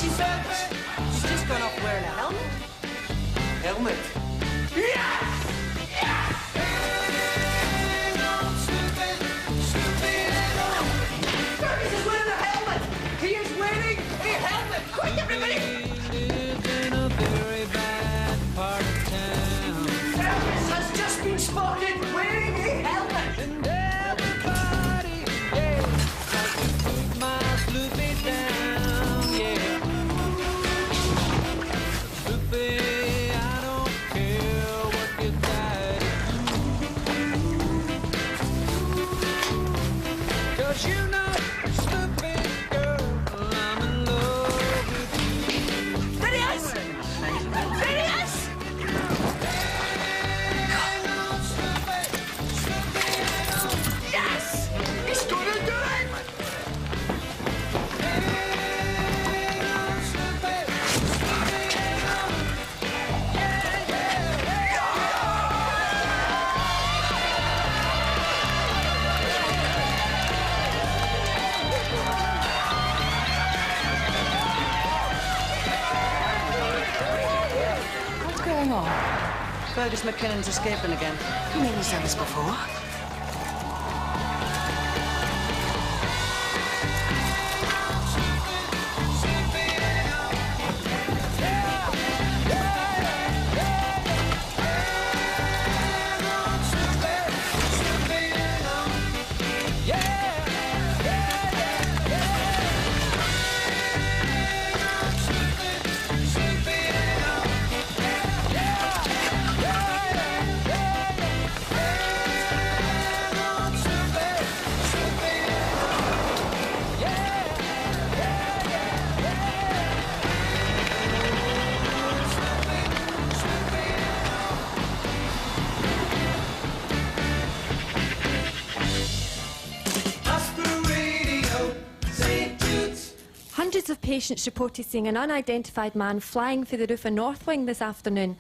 She's just gone off wearing a helmet. Helmet? Yes! Fergus is wearing a helmet! He is wearing a helmet! Quick, everybody! In a very bad part of town. Fergus has just been spotted wearing a helmet! And everybody, yeah, like to put my Sloopy down, yeah. Sloopy, I don't care what you got to do. 'Cause you know, Sloopy girl, I'm in love with you. There he is! There he is! Yes! He's gonna do it! What's going on? Fergus McKinnon's escaping again. You mean he's done this before? Hundreds of patients reported seeing an unidentified man flying through the roof of North Wing this afternoon.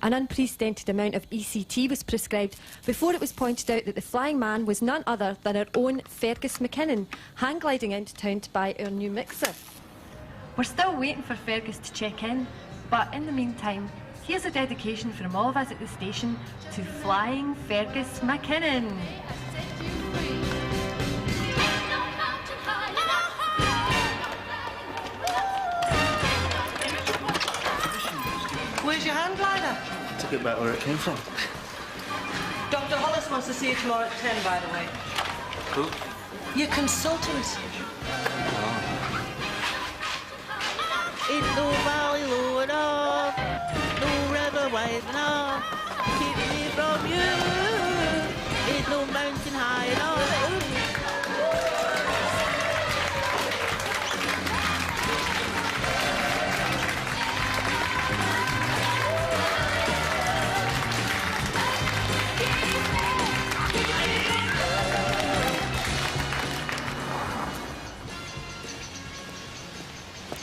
An unprecedented amount of ECT was prescribed before it was pointed out that the flying man was none other than our own Fergus McKinnon, hang gliding into town to buy our new mixer. We're still waiting for Fergus to check in, but in the meantime, here's a dedication from all of us at the station to Flying Fergus McKinnon. Where's your hand glider? Took it back where it came from. Dr. Hollis wants to see you tomorrow at 10, by the way. Who? Your consultant. Ain't no valley low enough, no river wide enough to keep me from you. Ain't no mountain high enough.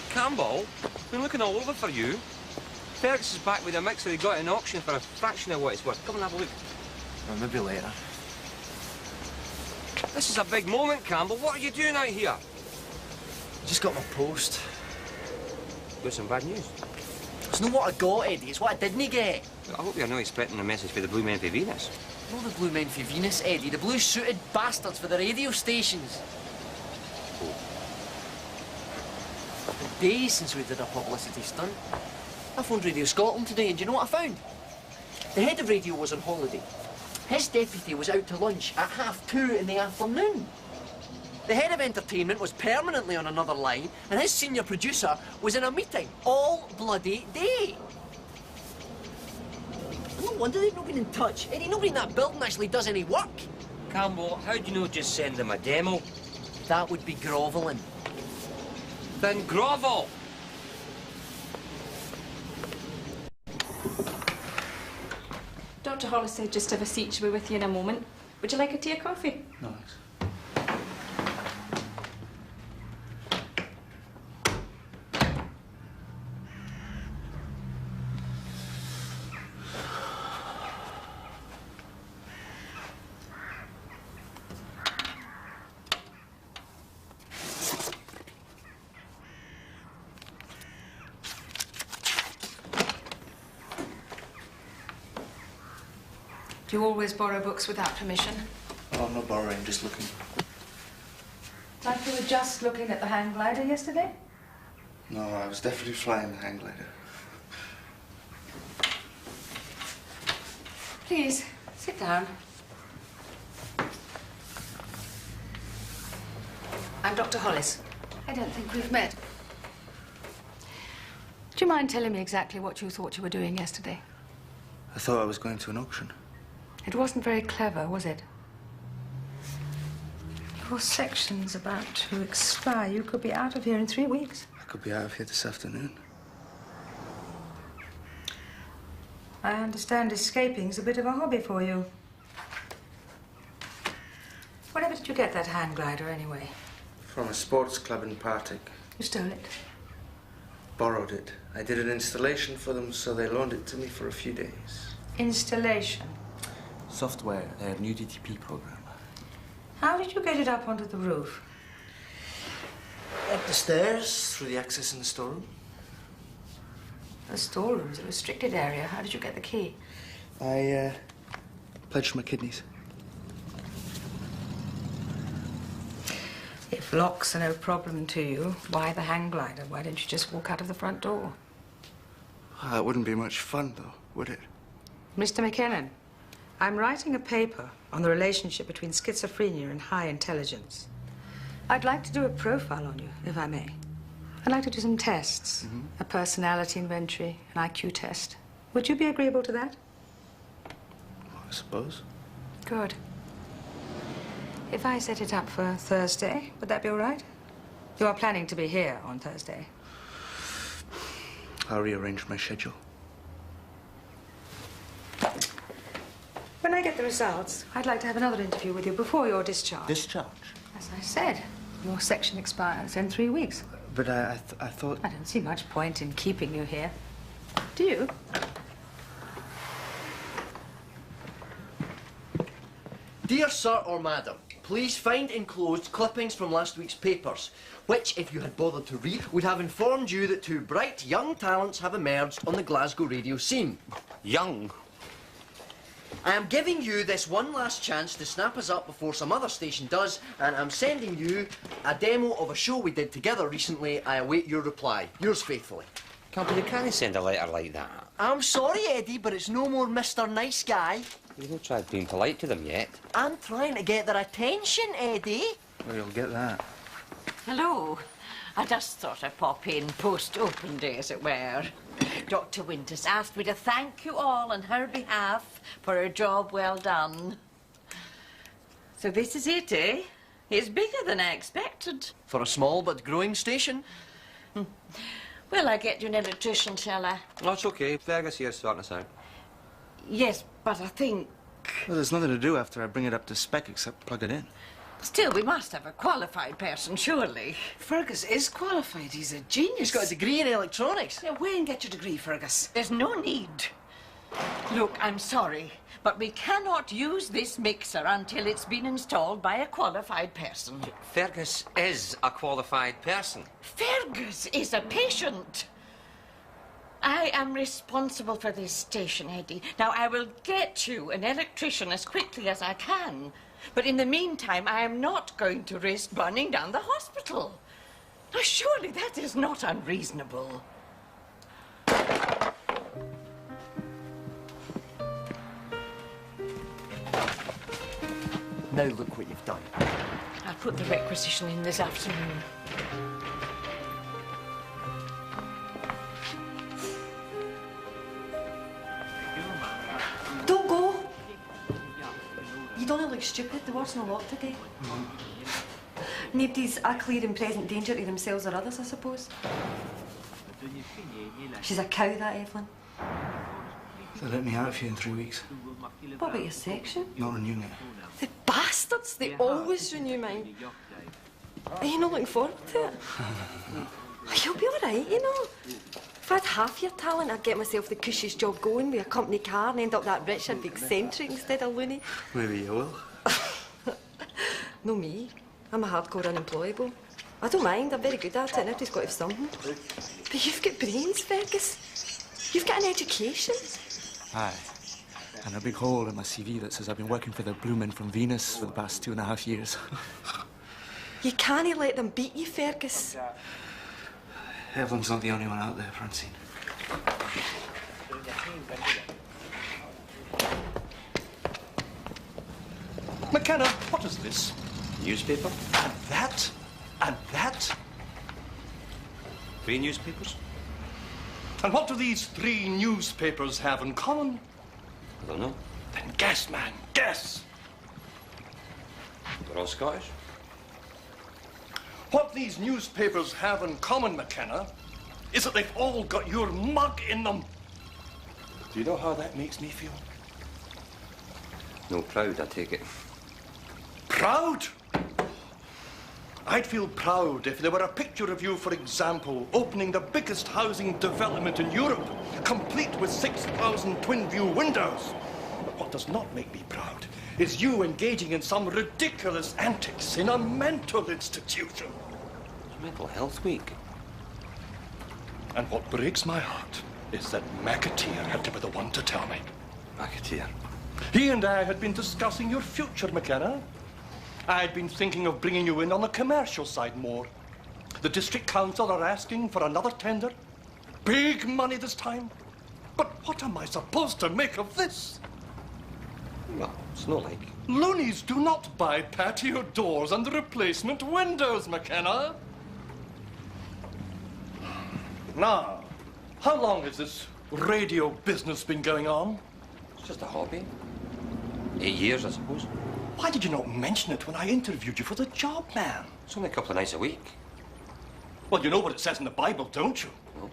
Campbell, been looking all over for you. Fergus is back with a mixer he got in auction for a fraction of what it's worth. Come and have a look. Well, maybe later. This is a big moment, Campbell. What are you doing out here? Just got my post. Got some bad news. It's not what I got, Eddie. It's what I didn't get. I hope you're not expecting a message for the Blue Men for Venus. Not the blue men for Venus, Eddie. The blue-suited bastards for the radio stations. Days since we did a publicity stunt. I phoned Radio Scotland today, and do you know what I found? The head of radio was on holiday. His deputy was out to lunch at 2:30 in the afternoon. The head of entertainment was permanently on another line, and his senior producer was in a meeting all bloody day. No wonder they've not been in touch. Eddie, nobody in that building actually does any work. Campbell, how do you know just send them a demo? That would be grovelling. Then grovel! Dr. Hollis said just have a seat. She'll be with you in a moment. Would you like a tea or coffee? No, thanks. Do you always borrow books without permission? Oh, I'm not borrowing, just looking. Like you were just looking at the hang glider yesterday? No, I was definitely flying the hang glider. Please, sit down. I'm Dr. Hollis. I don't think we've met. Do you mind telling me exactly what you thought you were doing yesterday? I thought I was going to an auction. It wasn't very clever, was it? Your section's about to expire. You could be out of here in 3 weeks. I could be out of here this afternoon. I understand escaping's a bit of a hobby for you. Wherever did you get that hang glider, anyway? From a sports club in Partick. You stole it? Borrowed it. I did an installation for them, so they loaned it to me for a few days. Installation? Software, their new DTP program. How did you get it up onto the roof? Up the stairs, through the access in the storeroom. The storeroom's a restricted area. How did you get the key? I pledged my kidneys. If locks are no problem to you, why the hang glider? Why don't you just walk out of the front door? It wouldn't be much fun, though, would it? Mr. McKinnon, I'm writing a paper on the relationship between schizophrenia and high intelligence. I'd like to do a profile on you, if I may. I'd like to do some tests. A personality inventory, an IQ test. Would you be agreeable to that? I suppose. Good. If I set it up for Thursday, would that be all right? You are planning to be here on Thursday. I'll rearrange my schedule. When I get the results, I'd like to have another interview with you before your discharge. Discharge? As I said, your section expires in 3 weeks. But I thought... I don't see much point in keeping you here. Do you? Dear Sir or Madam, please find enclosed clippings from last week's papers, which, if you had bothered to read, would have informed you that 2 bright young talents have emerged on the Glasgow radio scene. Young? I am giving you this one last chance to snap us up before some other station does, and I'm sending you a demo of a show we did together recently. I await your reply. Yours faithfully. Campbell, you can't send a letter like that. I'm sorry, Eddie, but it's no more Mr. Nice Guy. You've not tried being polite to them yet. I'm trying to get their attention, Eddie. Well, you'll get that. Hello. I just thought I'd pop in post-open day, as it were. Dr. Winters asked me to thank you all on her behalf for a job well done. So this is it, eh? It's bigger than I expected. For a small but growing station. Well, I get you an electrician, shall I? No, it's okay. Fergus here's sorting us out. Yes, but I think... Well, there's nothing to do after I bring it up to spec except plug it in. Still, we must have a qualified person, surely. Fergus is qualified. He's a genius. He's got a degree in electronics. Now, where and get your degree, Fergus? There's no need. Look, I'm sorry, but we cannot use this mixer until it's been installed by a qualified person. Fergus is a qualified person. Fergus is a patient. I am responsible for this station, Eddie. Now, I will get you an electrician as quickly as I can. But in the meantime, I am not going to risk burning down the hospital. Now, surely that is not unreasonable. Now look what you've done. I'll put the requisition in this afternoon. Don't go. You don't look stupid. The word's not locked again. Nobody's a clear and present danger to themselves or others, I suppose. She's a cow, that Evelyn. They'll let me out of here in 3 weeks. What about your section? Not renewing it. The bastards, they always renew mine. Are you not looking forward to it? You'll be all right, you know. If I had half your talent, I'd get myself the cushiest job going with a company car and end up that rich and eccentric instead of loony. Maybe you will. No me. I'm a hardcore unemployable. I don't mind, I'm very good at it and everybody's got to have something. But you've got brains, Fergus. You've got an education. Aye. And a big hole in my CV that says I've been working for the Blue Men from Venus for the past 2.5 years. You can't let them beat you, Fergus. Evelyn's not the only one out there, Francine. McKenna, what is this? Newspaper? And that? And that? 3 newspapers? And what do these 3 newspapers have in common? I don't know. Then guess, man, guess! They're all Scottish. What these newspapers have in common, McKenna, is that they've all got your mug in them. Do you know how that makes me feel? No, proud, I take it. Proud? I'd feel proud if there were a picture of you, for example, opening the biggest housing development in Europe, complete with 6,000 twin-view windows. But what does not make me proud is you engaging in some ridiculous antics in a mental institution. It's Mental Health Week. And what breaks my heart is that McAteer had to be the one to tell me. McAteer? He and I had been discussing your future, McKenna. I'd been thinking of bringing you in on the commercial side more. The district council are asking for another tender. Big money this time. But what am I supposed to make of this? Well, it's not like... Loonies do not buy patio doors and replacement windows, McKenna. Now, how long has this radio business been going on? It's just a hobby. 8 years, I suppose. Why did you not mention it when I interviewed you for the job, man? It's only a couple of nights a week. Well, you know what it says in the Bible, don't you? No.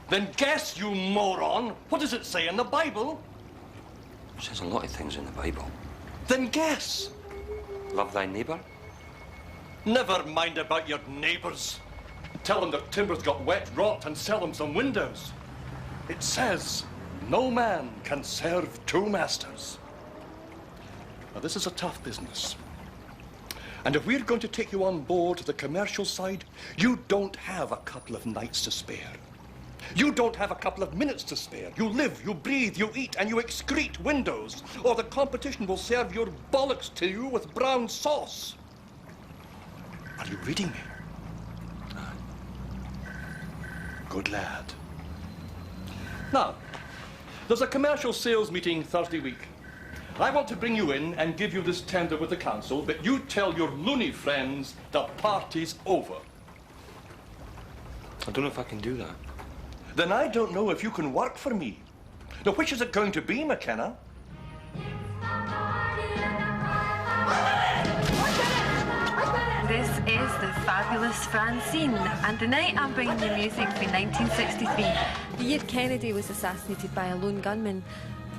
Then guess, you moron. What does it say in the Bible? It says a lot of things in the Bible. Then guess. Love thy neighbour? Never mind about your neighbours. Tell them their timber's got wet rot and sell them some windows. It says, no man can serve 2 masters. Now, this is a tough business. And if we're going to take you on board the commercial side, you don't have a couple of nights to spare. You don't have a couple of minutes to spare. You live, you breathe, you eat, and you excrete windows, or the competition will serve your bollocks to you with brown sauce. Are you reading me? Good lad. Now, there's a commercial sales meeting Thursday week. I want to bring you in and give you this tender with the council, but you tell your loony friends the party's over. I don't know if I can do that. Then I don't know if you can work for me. Now, which is it going to be, McKenna? This is the fabulous Francine, and tonight I'm bringing you music from 1963, the year Kennedy was assassinated by a lone gunman.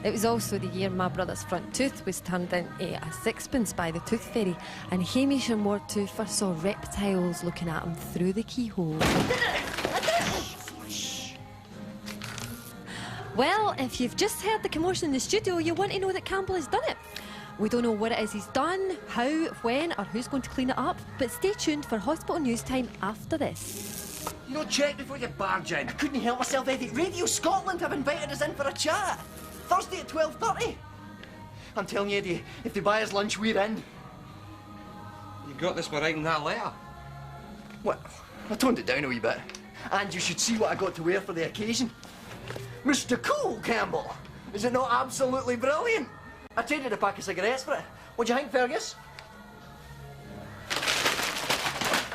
It was also the year my brother's front tooth was turned into a sixpence by the tooth fairy, and Hamish and Mortoother saw reptiles looking at him through the keyhole. Well, if you've just heard the commotion in the studio, you want to know that Campbell has done it. We don't know what it is he's done, how, when, or who's going to clean it up, but stay tuned for hospital news time after this. You know, check before you barge in. I couldn't help myself, Eddie. Radio Scotland have invited us in for a chat. Thursday at 12:30. I'm telling you, Eddie, if they buy us lunch, we're in. You got this by writing that letter? Well, I toned it down a wee bit. And you should see what I got to wear for the occasion. Mr. Cool, Campbell. Is it not absolutely brilliant? I traded a pack of cigarettes for it. What do you think, Fergus?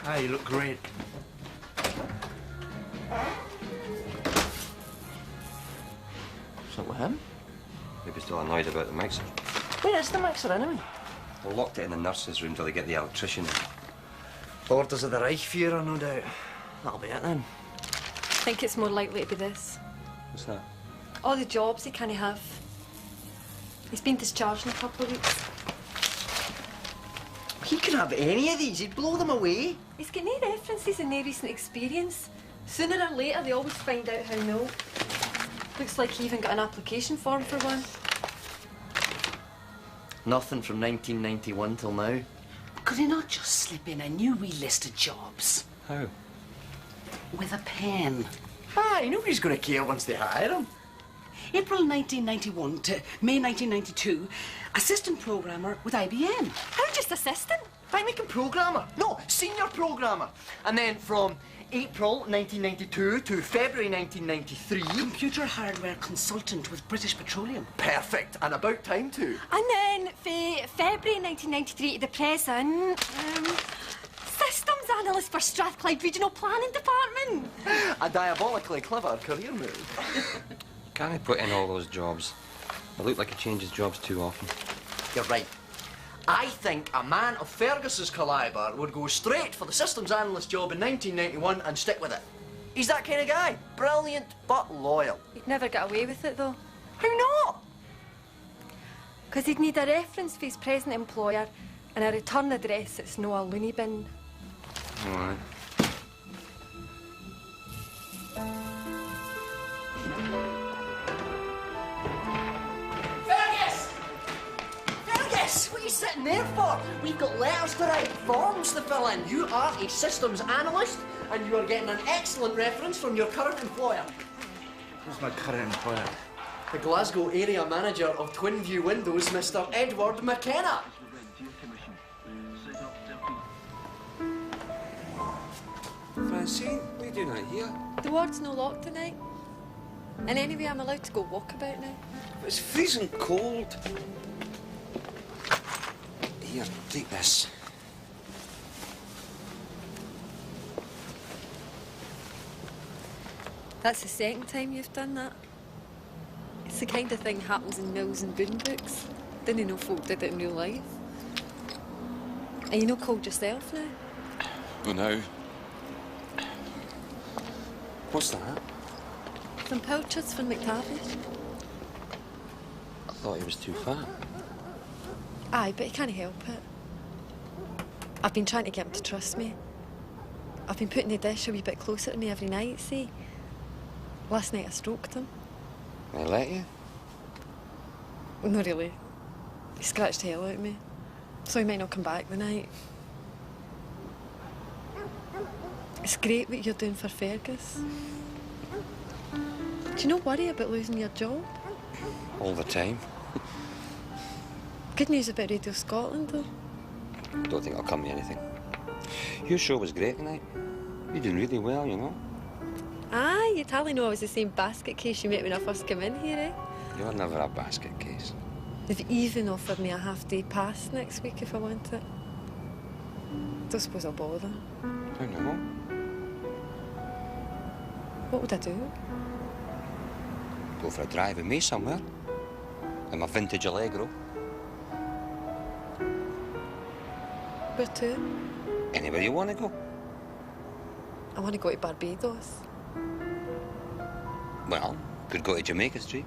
Ah, you look great. Something with him? Maybe still annoyed about the mixer. Where is the mixer, anyway? We're locked it in the nurse's room till they get the electrician in. Orders of the Reichsführer, no doubt. That'll be it then. I think it's more likely to be this. What's that? All the jobs he can't have. He's been discharged in a couple of weeks. He could have any of these. He'd blow them away. He's got no references and no recent experience. Sooner or later, they always find out how no. Looks like he even got an application form for one. Nothing from 1991 till now. Could he not just slip in a new wee list of jobs? How? With a pen. Aye, nobody's going to care once they hire him. April 1991 to May 1992, assistant programmer with IBM. How just assistant? I'm making programmer. No, senior programmer. And then from April 1992 to February 1993... Computer hardware consultant with British Petroleum. Perfect, and about time too. And then February 1993 to the present, systems analyst for Strathclyde Regional Planning Department. A diabolically clever career move. Can't he put in all those jobs? It looked like he changes jobs too often. You're right. I think a man of Fergus's calibre would go straight for the systems analyst job in 1991 and stick with it. He's that kind of guy. Brilliant, but loyal. He'd never get away with it, though. How not? Because he'd need a reference for his present employer and a return address that's no a loony bin. All right. Fergus! Fergus! What are you sitting there for? We've got letters to write, forms to fill in. You are a systems analyst and you are getting an excellent reference from your current employer. Who's my current employer? The Glasgow area manager of Twin View Windows, Mr. Edward McKenna. Francine, what are you doing out here? The ward's no locked tonight. And anyway, I'm allowed to go walkabout now. It's freezing cold. Here, take this. That's the second time you've done that. It's the kind of thing happens in Mills and Boone books. Didn't know folk did it in real life. Are you not cold yourself now? Oh, no. What's that? Some pilchards from McTavish. I thought he was too fat. Aye, but he can't help it. I've been trying to get him to trust me. I've been putting the dish a wee bit closer to me every night, see? Last night I stroked him. They let you? No, really. He scratched the hell out of me. So he might not come back the night. It's great what you're doing for Fergus. Do you not worry about losing your job? All the time. Good news about Radio Scotland, though. Don't think I'll come to anything. Your show was great tonight. You're doing really well, you know. Aye, you'd hardly know I was the same basket case you met when I first came in here, eh? You're never a basket case. They've even offered me a half-day pass next week if I want it. Don't suppose I'll bother. I don't know. What would I do? Go for a drive with me somewhere. In my vintage Allegro. Where to? Anywhere you want to go. I want to go to Barbados. Well, could go to Jamaica Street.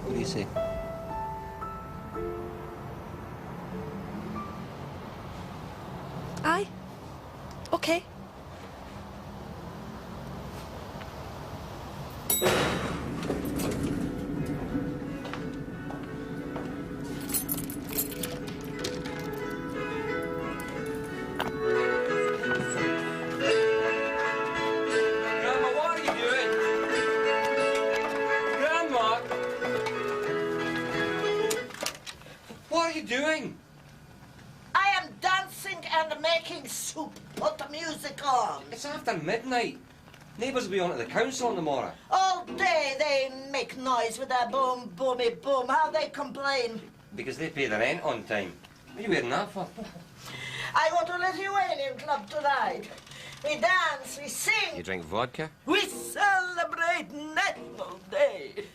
What do you say? Aye. Okay. Doing? I am dancing and making soup. Put the music on. It's after midnight. Neighbours will be on at the council tomorrow. All day they make noise with their boom, boomy, boom. How they complain. Because they pay the rent on time. What are you wearing that for? I go to a Lithuanian club tonight. We dance, we sing. You drink vodka? We celebrate National Day.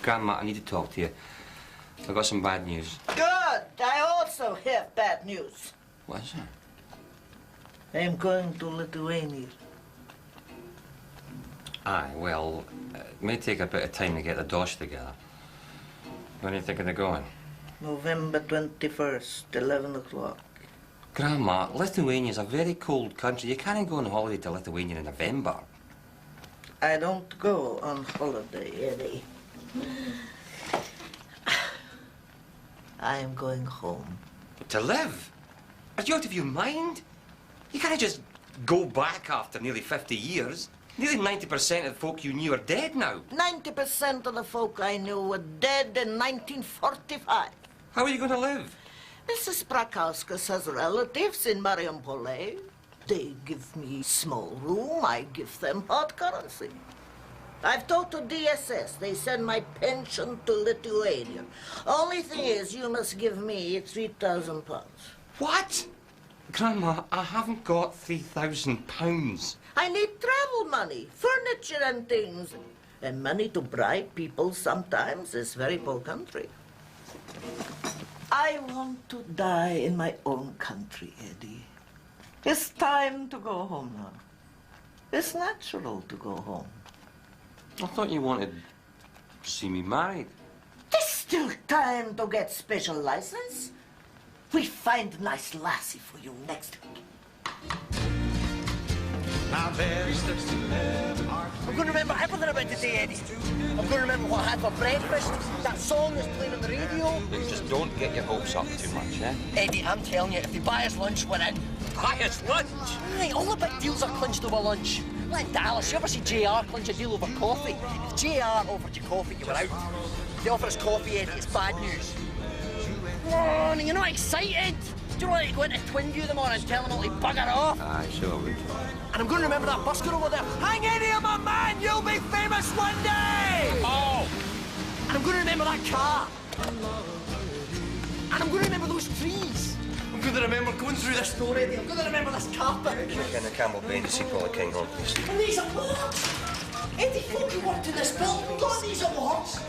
Grandma, I need to talk to you. I've got some bad news. Good. I also have bad news. What is it? I'm going to Lithuania. Aye, well, it may take a bit of time to get the dosh together. When are you thinking of going? November 21st, 11 o'clock. Grandma, Lithuania's a very cold country. You can't go on holiday to Lithuania in November. I don't go on holiday, Eddie. I am going home. To live? Are you out of your mind? You can't just go back after nearly 50 years. Nearly 90% of the folk you knew are dead now. 90% of the folk I knew were dead in 1945. How are you going to live? Mrs. Sprakauskas has relatives in Mariupol. They give me small room, I give them hard currency. I've talked to DSS. They send my pension to Lithuania. Only thing is, you must give me £3,000. What? Grandma, I haven't got £3,000. I need travel money, furniture and things. And money to bribe people sometimes is very poor country. I want to die in my own country, Eddie. It's time to go home now. It's natural to go home. I thought you wanted to see me married. There's still time to get special license. We find nice lassie for you next week. Now there's I'm going to remember everything about today, Eddie. I'm going to remember what I had for breakfast, that song that's playing on the radio. Just don't get your hopes up too much, eh? Eddie, I'm telling you, if they buy us lunch, we're in. Buy us lunch? Aye, all the big deals are clinched over lunch. Like Dallas, you ever see JR clinch a deal over coffee? If JR offered you coffee, you were out. If they offer us coffee, Eddie, it's bad news. Come on, you're not excited? Do you want to go into Twinview in the morning and tell them all to bugger off? Aye, sure I would. And I'm going to remember that busker over there. Hang in here, my man! You'll be famous one day! Oh! And I'm going to remember that car. And I'm going to remember those trees. I'm going to remember going through this door, Eddie. I'm going to remember this carpet. Can the Campbell Bay to see Takin home, please? And these awards! Eddie, folk who worked in this building got these awards.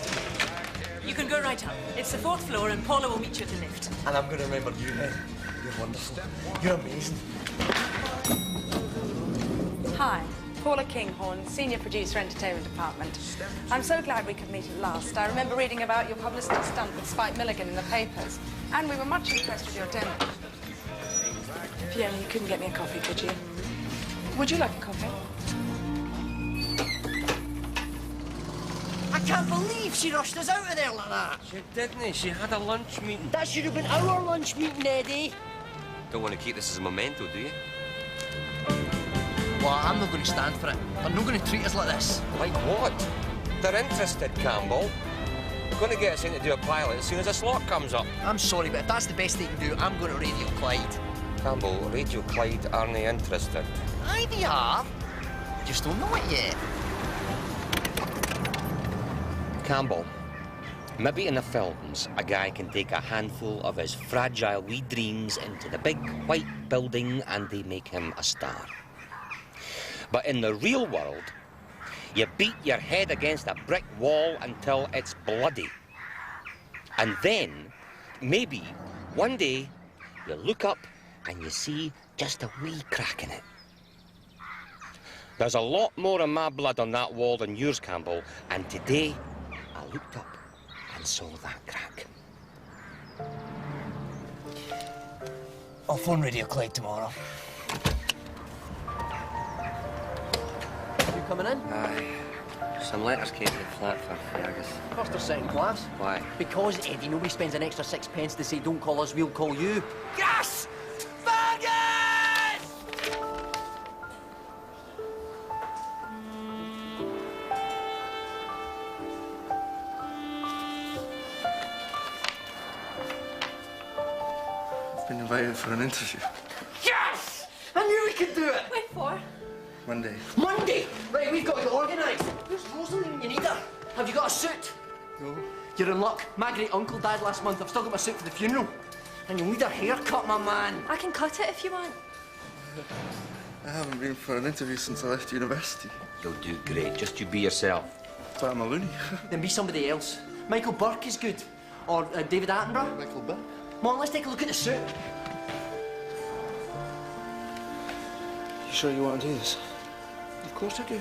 You can go right up. It's the 4th floor and Paula will meet you at the lift. And I'm going to remember you, Eddie. You're wonderful. You're amazing. Hi, Paula Kinghorn, Senior Producer, Entertainment Department. I'm so glad we could meet at last. I remember reading about your publicity stunt with Spike Milligan in the papers, and we were much impressed with your demo. Fiona, you couldn't get me a coffee, could you? Would you like a coffee? I can't believe she rushed us out of there like that. She didn't. She had a lunch meeting. That should have been our lunch meeting, Eddie. Don't want to keep this as a memento, do you? Well, I'm not going to stand for it. They're not going to treat us like this. Like what? They're interested, Campbell. They're going to get us in to do a pilot as soon as a slot comes up. I'm sorry, but if that's the best they can do, I'm going to Radio Clyde. Campbell, Radio Clyde aren't they interested? Aye, they are. Just don't know it yet. Campbell, maybe in the films, a guy can take a handful of his fragile wee dreams into the big white building and they make him a star. But in the real world, you beat your head against a brick wall until it's bloody. And then, maybe, one day, you look up and you see just a wee crack in it. There's a lot more of my blood on that wall than yours, Campbell, and today, I looked up and saw that crack. I'll phone Radio Clyde tomorrow. You coming in? Aye. Some letters came to the flat for Fergus. First or second class? Why? Because, Eddie, nobody spends an extra 6 pence to say, don't call us, we'll call you. Yes! Fergus! I've been invited for an interview. Yes! I knew we could do it! When for? Monday. Monday! Right, we've got you organised. Where's Rosalie when you need her? Have you got a suit? No. You're in luck. My great uncle died last month. I've still got my suit for the funeral. And you'll need a haircut, my man. I can cut it if you want. I haven't been for an interview since I left university. You'll do great. Just you be yourself. But I'm a loony. Then be somebody else. Michael Burke is good. Or David Attenborough. Michael Burke? Come on, let's take a look at the suit. You sure you want to do this? Of course I do.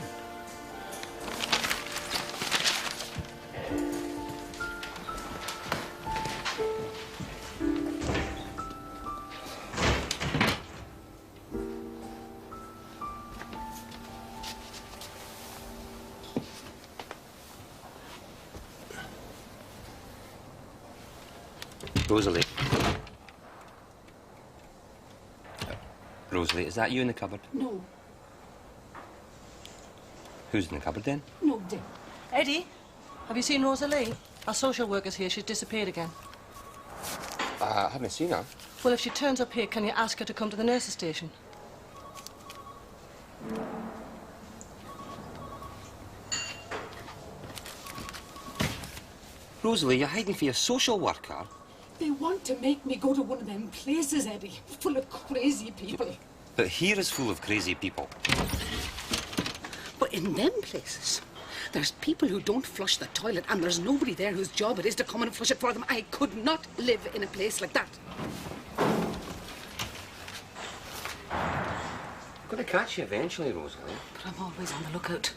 Rosalie. Rosalie, is that you in the cupboard? No, Who's in the cupboard then? nobody. Eddie, have you seen Rosalie? Our social worker's here. She's disappeared again. I haven't seen her. Well, if she turns up here, can you ask her to come to the nurse's station? Rosalie, you're hiding for your social worker. They want to make me go to one of them places, Eddie, full of crazy people. But here is full of crazy people. But in them places, there's people who don't flush the toilet, and there's nobody there whose job it is to come and flush it for them. I could not live in a place like that. I'm going to catch you eventually, Rosalie. But I'm always on the lookout.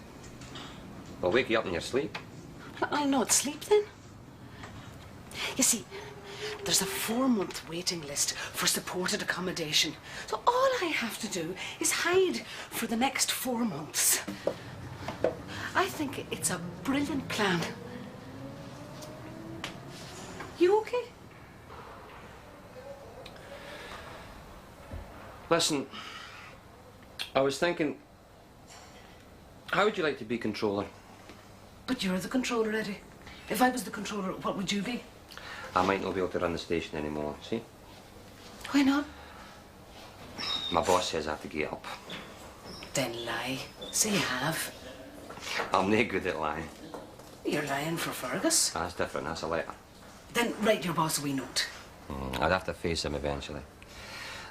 I'll wake you up in your sleep. I'll not sleep then. You see, there's a 4-month waiting list for supported accommodation. So all I have to do is hide for the next 4 months. I think it's a brilliant plan. You okay? Listen, I was thinking, how would you like to be controller? But you're the controller, Eddie. If I was the controller, what would you be? I might not be able to run the station anymore, see? Why not? My boss says I have to get up. Then lie. Say you have. I'm no good at lying. You're lying for Fergus. That's different, that's a letter. Then write your boss a wee note. I'd have to face him eventually.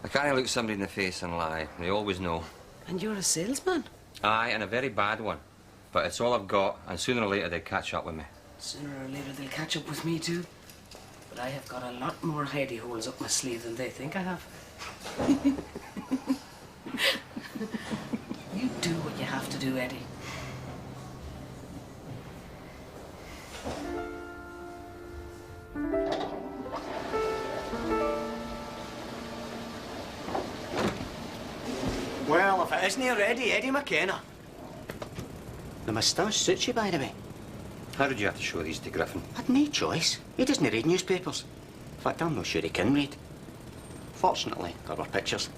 I can't look somebody in the face and lie. They always know. And you're a salesman? Aye, and a very bad one. But it's all I've got, and sooner or later they'll catch up with me. Sooner or later they'll catch up with me too. But I have got a lot more hidey holes up my sleeve than they think I have. You do what you have to do, Eddie. Well, if it isn't already, Eddie McKenna. The moustache suits you, by the way. How did you have to show these to Griffin? Had no choice. He doesn't read newspapers. In fact, I'm not sure he can read. Fortunately, there were pictures.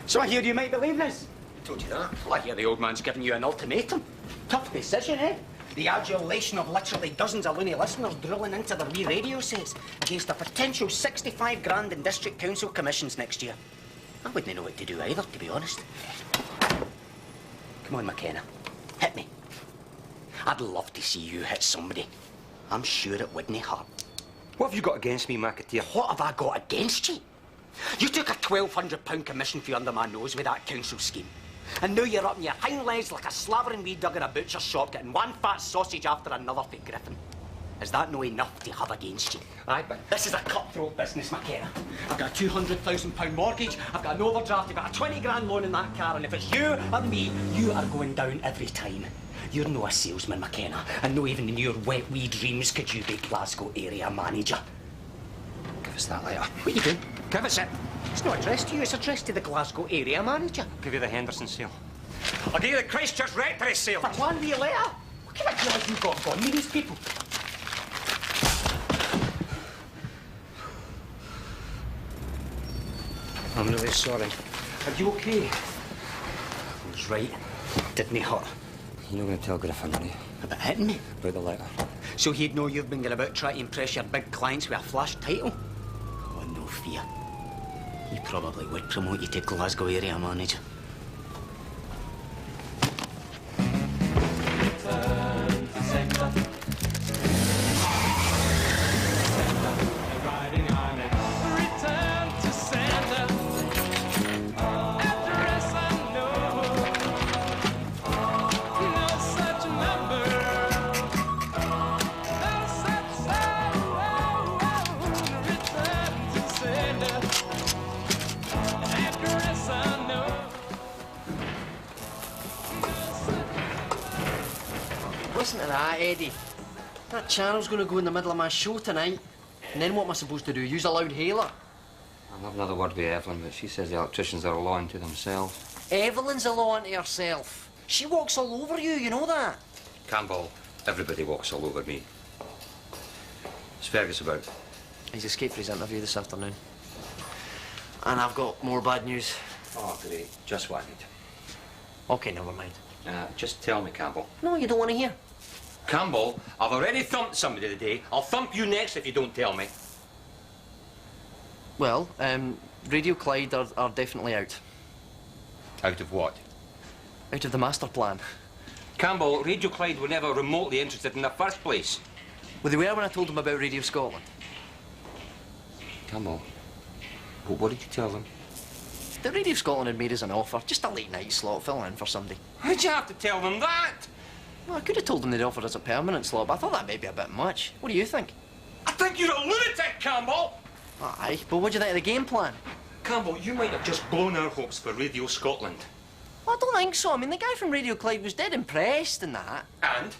So I hear you might believe this. I told you that. Well, I hear the old man's giving you an ultimatum. Tough decision, eh? The adulation of literally dozens of loony listeners drilling into their wee radio sets against a potential 65 grand in district council commissions next year. I wouldn't know what to do either, to be honest. Come on, McKenna. Hit me. I'd love to see you hit somebody. I'm sure it wouldn't hurt. What have you got against me, McAteer? What have I got against you? You took a £1,200 commission fee under my nose with that council scheme. And now you're up on your hind legs like a slavering wee dog in a butcher's shop getting one fat sausage after another for Griffin. Is that no enough to have against you? Aye, but this is a cutthroat business, McKenna. I've got a £200,000 mortgage, I've got an overdraft, I've got a 20 grand loan in that car, and if it's you or me, you are going down every time. You're no a salesman, McKenna, and no even in your wet wee dreams could you be Glasgow area manager. Give us that letter. What are you doing? Give us it. It's not addressed to you, it's addressed to the Glasgow area manager. I'll give you the Henderson sale. I'll give you the Christchurch Rectory sale. For one wee letter? What kind of deal have you got going with these people? I'm really sorry. Are you okay? I was right. Didn't hurt. You're not going to tell Griffin, are you? About hitting me? About the letter. So he'd know you've been going about trying to impress your big clients with a flash title? Oh, no fear. He probably would promote you to Glasgow area manager. Listen to that, Eddie. That channel's going to go in the middle of my show tonight. And then what am I supposed to do? Use a loud hailer? I'll have another word with Evelyn, but she says the electricians are a law unto themselves. Evelyn's a law unto herself. She walks all over you, you know that? Campbell, everybody walks all over me. What's Fergus about? He's escaped for his interview this afternoon. And I've got more bad news. Oh, great. Just what I need. Okay, never mind. Just tell me, Campbell. No, you don't want to hear. Campbell, I've already thumped somebody today. I'll thump you next if you don't tell me. Well, Radio Clyde are definitely out. Out of what? Out of the master plan. Campbell, Radio Clyde were never remotely interested in the first place. Well, they were when I told them about Radio Scotland. Campbell, what did you tell them? The Radio Scotland had made us an offer, just a late night slot, fill in for somebody. Why'd you have to tell them that? Well, I could have told them they'd offered us a permanent slot, but I thought that might be a bit much. What do you think? I think you're a lunatic, Campbell! Aye, but what do you think of the game plan? Campbell, you might have just blown our hopes for Radio Scotland. Well, I don't think so. I mean, the guy from Radio Clyde was dead impressed and that. And?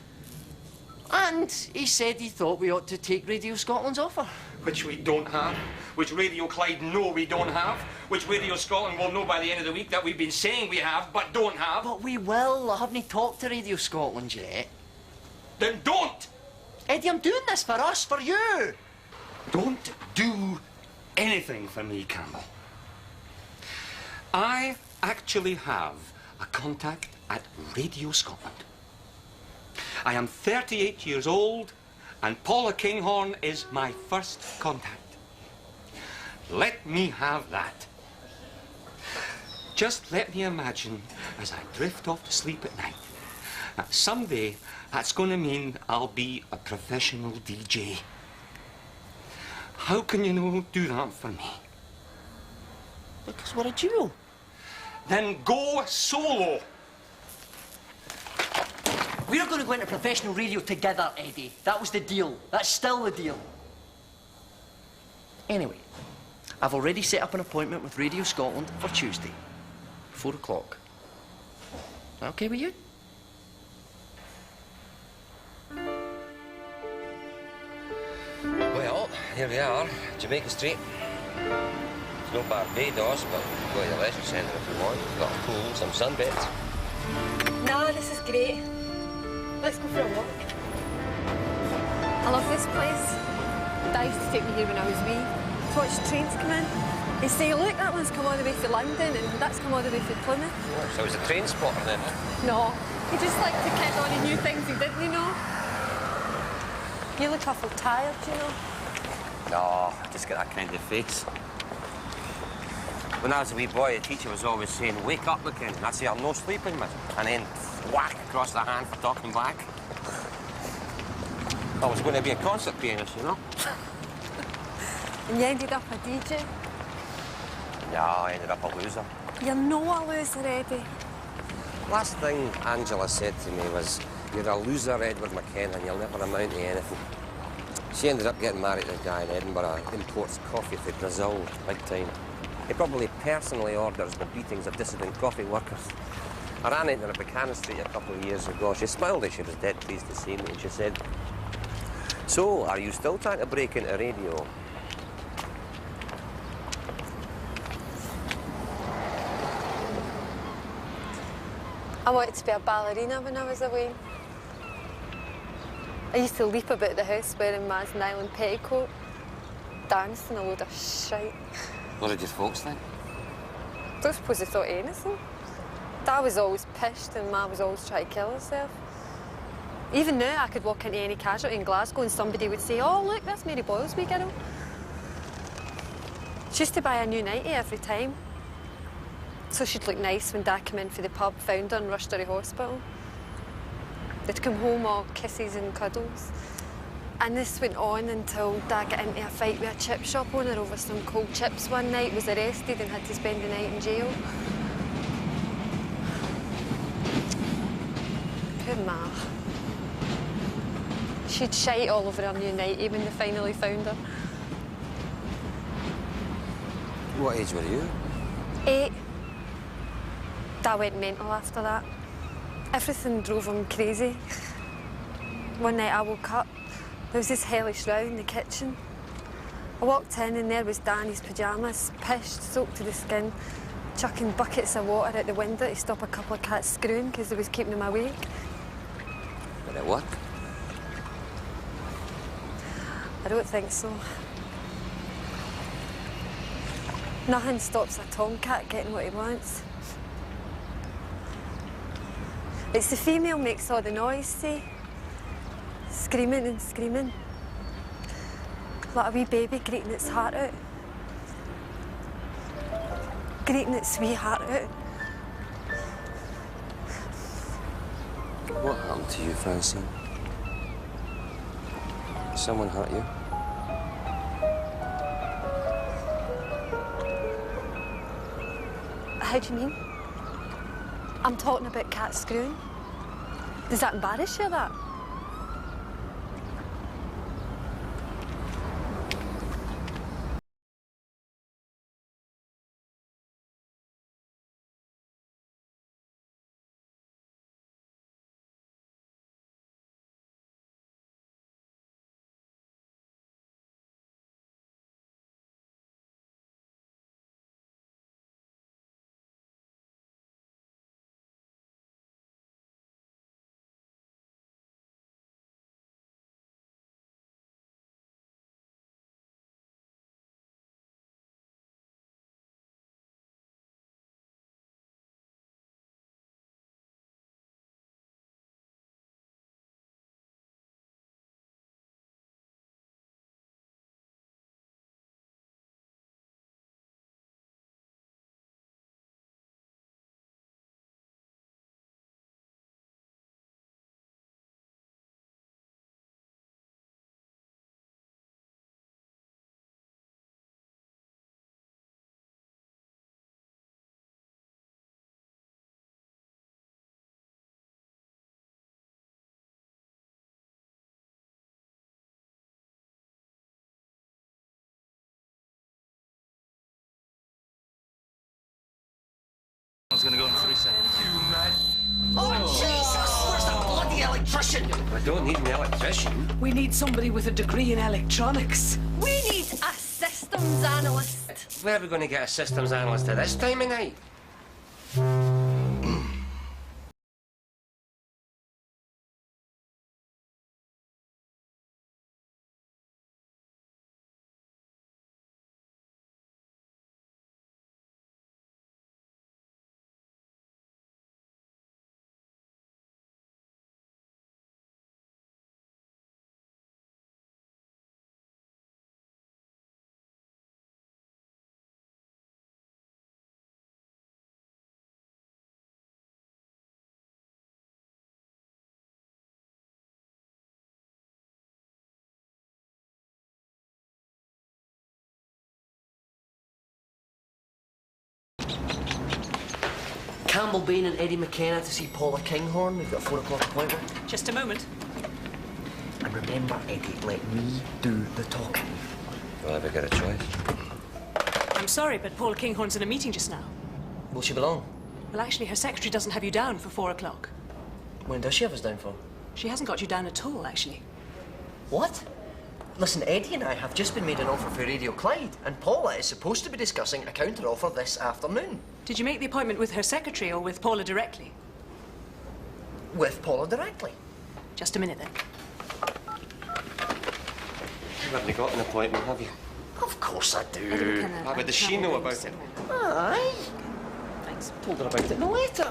And he said he thought we ought to take Radio Scotland's offer. Which we don't have. Which Radio Clyde know we don't have. Which Radio Scotland will know by the end of the week that we've been saying we have, but don't have. But we will. I haven't talked to Radio Scotland yet. Then don't! Eddie, I'm doing this for us, for you. Don't do anything for me, Campbell. I actually have a contact at Radio Scotland. I am 38 years old, and Paula Kinghorn is my first contact. Let me have that. Just let me imagine, as I drift off to sleep at night, that someday that's going to mean I'll be a professional DJ. How can you do that for me? Because we're a duo. Then go solo. We're going to go into professional radio together, Eddie. That was the deal. That's still the deal. Anyway, I've already set up an appointment with Radio Scotland for Tuesday, 4 o'clock. Okay with you? Well, here we are, Jamaica Street. It's no Barbados, but go to the leisure centre if you want. We've got a pool, some sunbeds. No, this is great. Let's go for a walk. I love this place. Dad used to take me here when I was wee. To watch trains come in. He'd say, look, that one's come all the way from London and that's come all the way from Plymouth. Oh, so he's a train spotter then? No, he just liked to kid on and new things he didn't, you know. You look awful tired, you know. No, I just get that kind of face. When I was a wee boy, the teacher was always saying, wake up, McKin. And I'd say, I'm no sleeping, man. And then whack across the hand for talking back. I was going to be a concert pianist, you know. And you ended up a DJ. No, I ended up a loser. You're no a loser, Eddie. Last thing Angela said to me was, you're a loser, Edward McKenna, and you'll never amount to anything. She ended up getting married to a guy in Edinburgh who imports coffee from Brazil, big time. He probably personally orders the beatings of dissident coffee workers. I ran into her at Buchanan Street a couple of years ago. She smiled as she was dead pleased to see me, and she said, so, are you still trying to break into radio? I wanted to be a ballerina when I was away. I used to leap about the house wearing my nylon petticoat, dancing a load of shite. What did your folks think? I don't suppose they thought anything. Dad was always pissed and Ma was always trying to kill herself. Even now, I could walk into any casualty in Glasgow and somebody would say, oh, look, that's Mary Boyle's wee girl. She used to buy a new nightie every time. So she'd look nice when Dad came in for the pub, found her and rushed her to hospital. They'd come home all kisses and cuddles. And this went on until Dad got into a fight with a chip shop owner over some cold chips one night, was arrested and had to spend the night in jail. Poor Ma. She'd shite all over her new nightie when they finally found her. What age were you? 8. Dad went mental after that. Everything drove him crazy. One night I woke up, there was this hellish row in the kitchen. I walked in and there was Dan in his pyjamas, pissed, soaked to the skin, chucking buckets of water out the window to stop a couple of cats screwing because they was keeping him awake. Did it work? I don't think so. Nothing stops a tomcat getting what he wants. It's the female makes all the noise, see? Screaming and screaming. Like a wee baby greeting its heart out. Greeting its wee heart out. What happened to you, Francine? Someone hurt you? How do you mean? I'm talking about cat screwing. Does that embarrass you, that? I was going to go in 3 seconds. Oh, Jesus! Where's that bloody electrician? I don't need an electrician. We need somebody with a degree in electronics. We need a systems analyst. Where are we going to get a systems analyst at this time of night? Campbell Bain and Eddie McKenna to see Paula Kinghorn. We've got a 4 o'clock appointment. Just a moment. And remember, Eddie, let me do the talking. Well, have I got a choice? I'm sorry, but Paula Kinghorn's in a meeting just now. Will she belong? Well, actually, her secretary doesn't have you down for 4 o'clock. When does she have us down for? She hasn't got you down at all, actually. What? Listen, Eddie and I have just been made an offer for Radio Clyde, and Paula is supposed to be discussing a counter-offer this afternoon. Did you make the appointment with her secretary or with Paula directly? With Paula directly. Just a minute, then. You haven't got an appointment, have you? Of course I do. Eddie McKenna, But does she know about it? Aye. Thanks. Told her about it in the letter.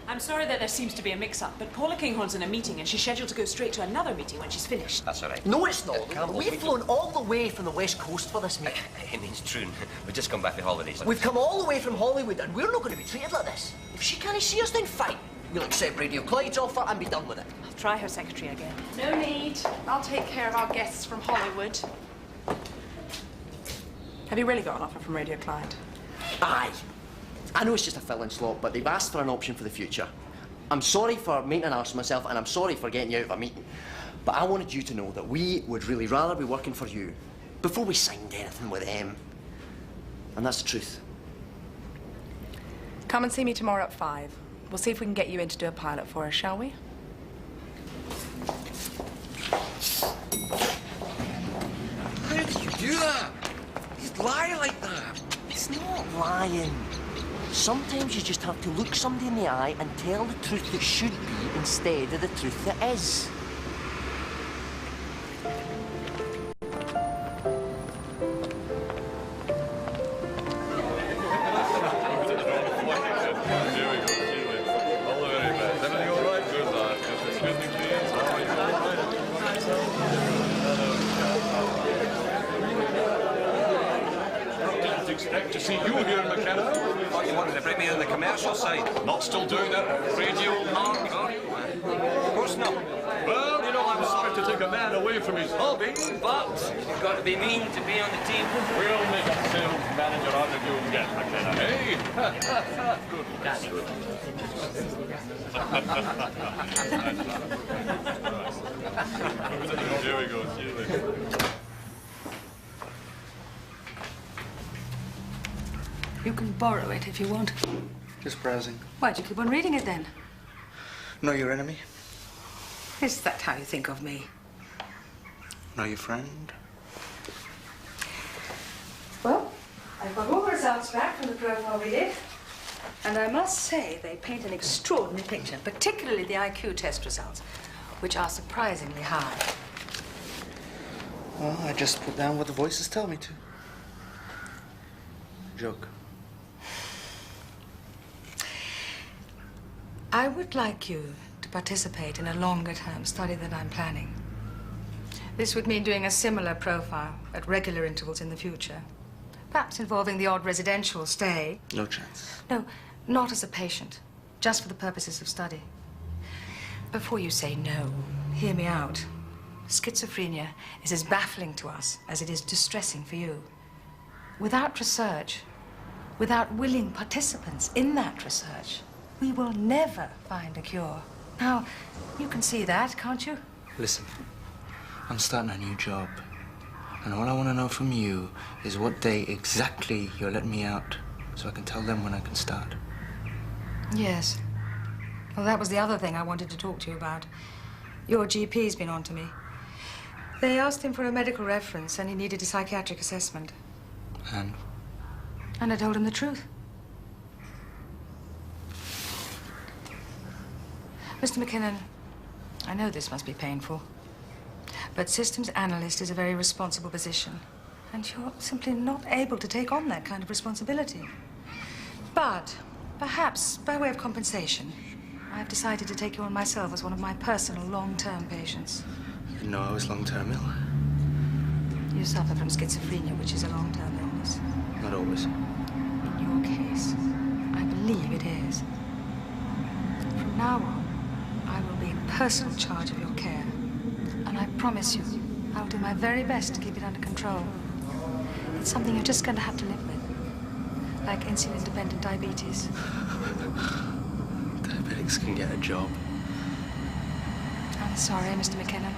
I'm sorry that there seems to be a mix-up, but Paula Kinghorn's in a meeting and she's scheduled to go straight to another meeting when she's finished. That's all right. No, it's not. We've flown all the way from the West Coast for this meeting. It means true. We've just come back from holidays. We've come all the way from Hollywood, and we're not going to be treated like this. If she can't see us, then fine. We'll accept Radio Clyde's offer and be done with it. I'll try her secretary again. No need. I'll take care of our guests from Hollywood. Have you really got an offer from Radio Clyde? Aye. I know it's just a fill-in slot, but they've asked for an option for the future. I'm sorry for making an arse of myself, and I'm sorry for getting you out of a meeting. But I wanted you to know that we would really rather be working for you before we signed anything with them. And that's the truth. Come and see me tomorrow at 5. We'll see if we can get you in to do a pilot for us, shall we? How did you do that? You'd lie like that. It's not lying. Sometimes you just have to look somebody in the eye and tell the truth that should be instead of the truth that is. You wanted to bring me on the commercial side. Not still doing it? Radio mark, are you? Of course not. Well, you know, I'm sorry to take a man away from his hobby, but... You've got to be mean to be on the team. We'll make a sales manager out of you yet, McKenna, eh? Good. That's good. Here we go. See you later. You can borrow it if you want. Just browsing. Why'd you keep on reading it then? Know your enemy? Is that how you think of me? Know your friend? Well, I've got all the results back from the profile we did. And I must say they paint an extraordinary picture, particularly the IQ test results, which are surprisingly high. Well, I just put down what the voices tell me to. Joke. I would like you to participate in a longer-term study that I'm planning. This would mean doing a similar profile at regular intervals in the future. Perhaps involving the odd residential stay. No chance. No, not as a patient. Just for the purposes of study. Before you say no, hear me out. Schizophrenia is as baffling to us as it is distressing for you. Without research, without willing participants in that research, we will never find a cure. Now, you can see that, can't you? Listen, I'm starting a new job. And all I want to know from you is what day exactly you're letting me out so I can tell them when I can start. Yes. Well, that was the other thing I wanted to talk to you about. Your GP's been on to me. They asked him for a medical reference and he needed a psychiatric assessment. And? And I told him the truth. Mr. McKinnon, I know this must be painful, but systems analyst is a very responsible position, and you're simply not able to take on that kind of responsibility. But perhaps by way of compensation, I've decided to take you on myself as one of my personal long-term patients. I didn't know I was long-term ill. You suffer from schizophrenia, which is a long-term illness. Not always. In your case, I believe it is. From now on, I will be in personal charge of your care. And I promise you, I'll do my very best to keep it under control. It's something you're just going to have to live with. Like insulin-dependent diabetes. Diabetics can get a job. I'm sorry, Mr. McKinnon.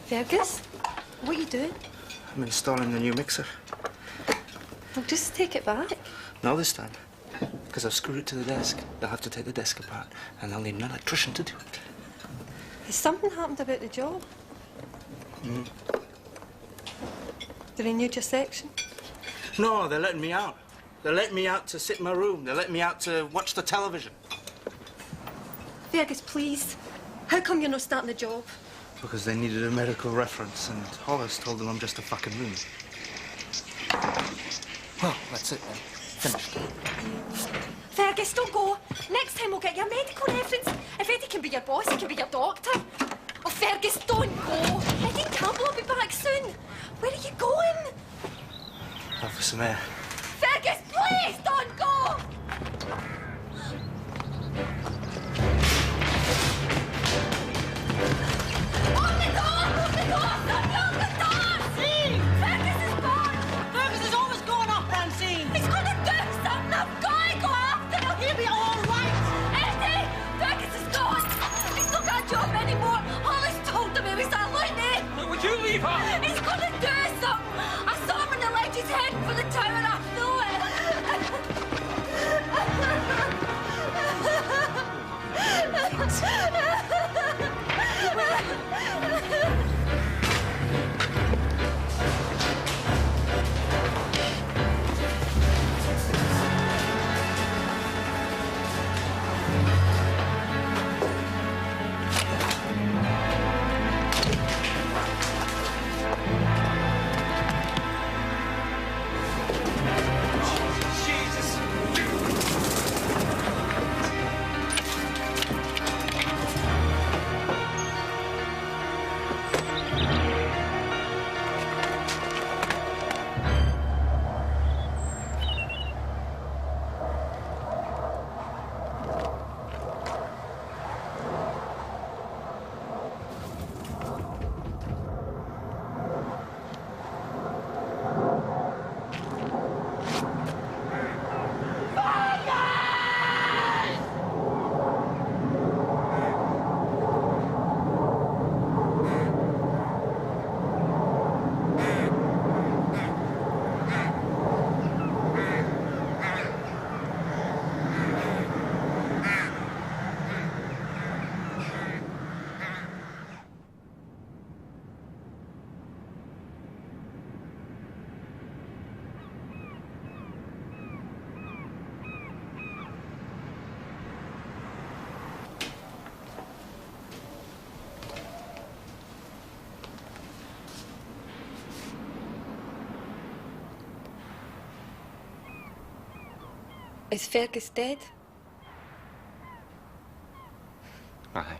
Fergus, what are you doing? I'm installing the new mixer. Well, just take it back. No, this time. Because I've screwed it to the desk. They'll have to take the desk apart, and they'll need an electrician to do it. Has something happened about the job? They renewed your section? No, they're letting me out. They're letting me out to sit in my room. They're letting me out to watch the television. Fergus, please. How come you're not starting the job? Because they needed a medical reference, and Hollis told them I'm just a fucking loon. Well, that's it then. Finished. Fergus, don't go. Next time we'll get you a medical reference. If Eddie can be your boss, he can be your doctor. Oh, Fergus, don't go. Eddie and Campbell will be back soon. Where are you going? Out for some air. Fergus, please don't go! Open the door! Open the door! Somebody open the door! See! Fergus is gone! Fergus is always going off, Francine! He's gonna do something! I've gotta go after him! He'll be all Is Fergus dead? Aye.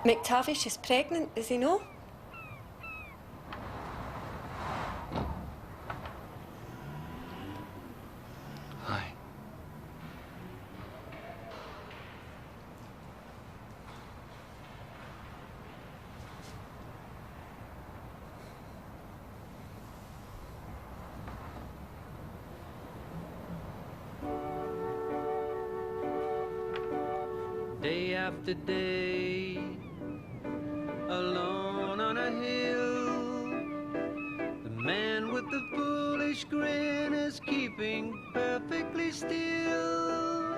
McTavish is pregnant, is he no? Aye. Day after day, alone on a hill, the man with the foolish grin is keeping perfectly still.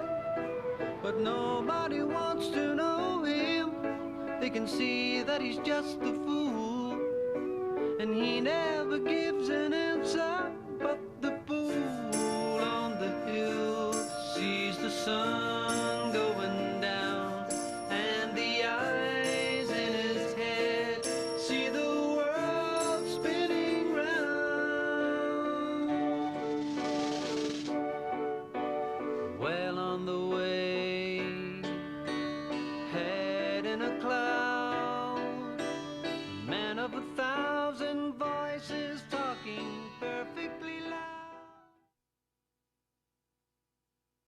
But nobody wants to know him. They can see that he's just a fool, and he never gives an answer. But the fool on the hill sees the sun going down, and the eyes in his head see the world spinning round. Well on the way, head in a cloud, a man of 1,000 voices talking perfectly